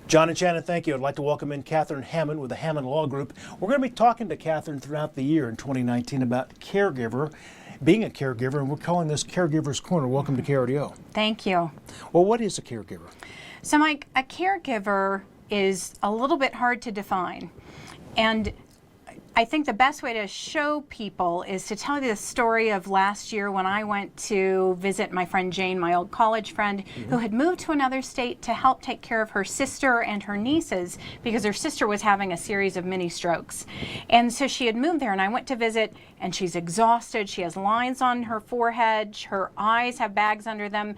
John and Shannon, thank you. I'd like to welcome in Catherine Hammond with the Hammond Law Group. We're going to be talking to Catherine throughout the year in 2019 about caregiver, being a caregiver, and we're calling this Caregivers Corner. Welcome to KRDO. Thank you. Well, what is a caregiver? So, Mike, a caregiver is a little bit hard to define. And I think the best way to show people is to tell you the story of last year when I went to visit my friend Jane, my old college friend, who had moved to another state to help take care of her sister and her nieces because her sister was having a series of mini strokes. And so she had moved there, and I went to visit, and she's exhausted. She has lines on her forehead. Her eyes have bags under them,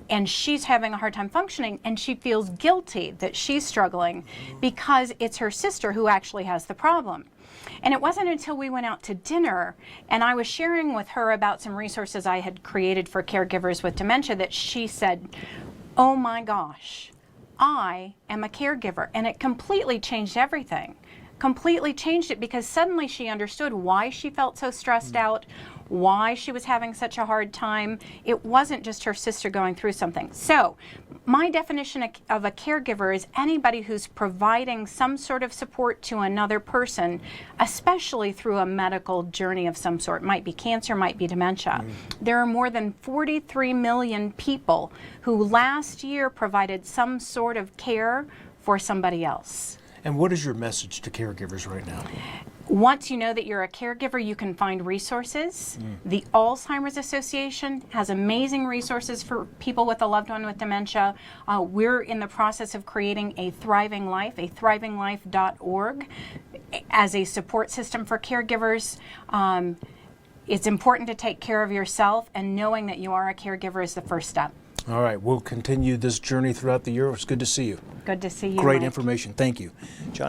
and she's having a hard time functioning, and she feels guilty that she's struggling because it's her sister who actually has the problem. And it wasn't until we went out to dinner and I was sharing with her about some resources I had created for caregivers with dementia that she said, "Oh my gosh, I am a caregiver." And it completely changed everything. Completely changed it because suddenly she understood why she felt so stressed out, why she was having such a hard time. It wasn't just her sister going through something. So my definition of a caregiver is anybody who's providing some sort of support to another person, especially through a medical journey of some sort. Might be cancer, might be dementia. There are more than 43 million people who last year provided some sort of care for somebody else. And what is your message to caregivers right now? Once you know that you're a caregiver, you can find resources. The Alzheimer's Association has amazing resources for people with a loved one with dementia. We're in the process of creating a Thriving Life, a thrivinglife.org, as a support system for caregivers. It's important to take care of yourself, and knowing that you are a caregiver is the first step. All right, we'll continue this journey throughout the year. It's good to see you. Good to see you, Great Mike. information. Thank you. John.